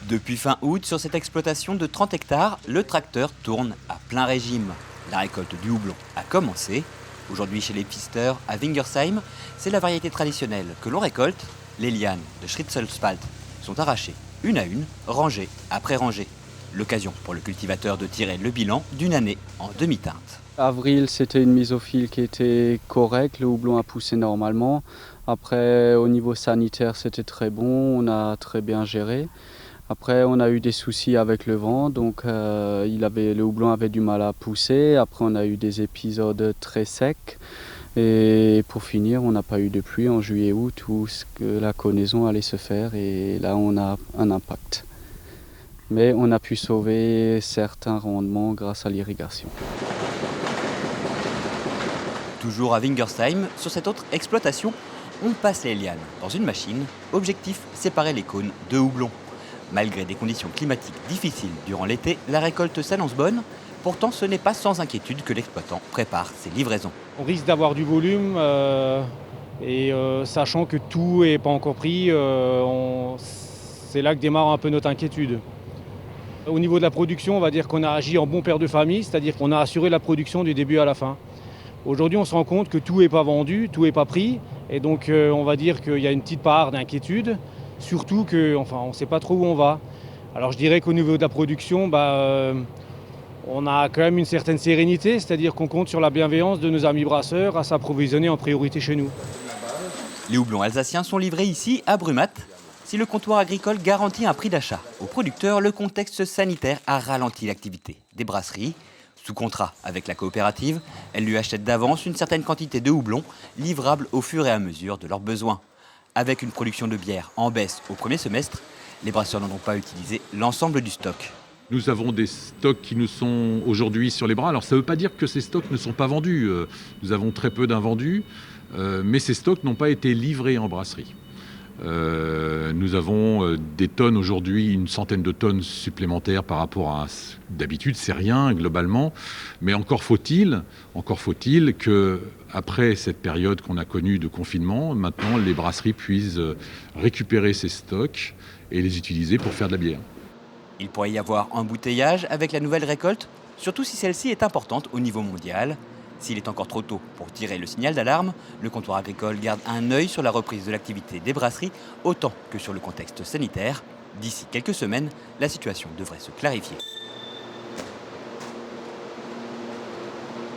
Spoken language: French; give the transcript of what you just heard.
Depuis fin août, sur cette exploitation de 30 hectares, le tracteur tourne à plein régime. La récolte du houblon a commencé. Aujourd'hui, chez les pisteurs à Wingersheim, c'est la variété traditionnelle que l'on récolte. Les lianes de Schritzelspalt sont arrachées une à une, rangées après rangées. L'occasion pour le cultivateur de tirer le bilan d'une année en demi-teinte. Avril, c'était une mise au fil qui était correcte, le houblon a poussé normalement. Après, au niveau sanitaire, c'était très bon, on a très bien géré. Après, on a eu des soucis avec le vent, donc le houblon avait du mal à pousser. Après, on a eu des épisodes très secs. Et pour finir, on n'a pas eu de pluie en juillet-août où la connaison allait se faire et là, on a un impact. Mais on a pu sauver certains rendements grâce à l'irrigation. Toujours à Wingersheim, sur cette autre exploitation, on passe les lianes dans une machine. Objectif, séparer les cônes de houblon. Malgré des conditions climatiques difficiles durant l'été, la récolte s'annonce bonne. Pourtant, ce n'est pas sans inquiétude que l'exploitant prépare ses livraisons. On risque d'avoir du volume sachant que tout n'est pas encore pris, c'est là que démarre un peu notre inquiétude. Au niveau de la production, on va dire qu'on a agi en bon père de famille, c'est-à-dire qu'on a assuré la production du début à la fin. Aujourd'hui, on se rend compte que tout n'est pas vendu, tout n'est pas pris, et donc on va dire qu'il y a une petite part d'inquiétude, surtout on ne sait pas trop où on va. Alors je dirais qu'au niveau de la production, on a quand même une certaine sérénité, c'est-à-dire qu'on compte sur la bienveillance de nos amis brasseurs à s'approvisionner en priorité chez nous. Les houblons alsaciens sont livrés ici à Brumath. Si le comptoir agricole garantit un prix d'achat aux producteurs, le contexte sanitaire a ralenti l'activité des brasseries. Sous contrat avec la coopérative, elles lui achètent d'avance une certaine quantité de houblon, livrable au fur et à mesure de leurs besoins. Avec une production de bière en baisse au premier semestre, les brasseurs n'ont donc pas utilisé l'ensemble du stock. Nous avons des stocks qui nous sont aujourd'hui sur les bras. Alors ça ne veut pas dire que ces stocks ne sont pas vendus. Nous avons très peu d'invendus, mais ces stocks n'ont pas été livrés en brasserie. Nous avons des tonnes aujourd'hui, une centaine de tonnes supplémentaires par rapport à d'habitude, c'est rien globalement, mais encore faut-il que après cette période qu'on a connue de confinement, maintenant les brasseries puissent récupérer ces stocks et les utiliser pour faire de la bière. Il pourrait y avoir embouteillage avec la nouvelle récolte, surtout si celle-ci est importante au niveau mondial. S'il est encore trop tôt pour tirer le signal d'alarme, le comptoir agricole garde un œil sur la reprise de l'activité des brasseries, autant que sur le contexte sanitaire. D'ici quelques semaines, la situation devrait se clarifier.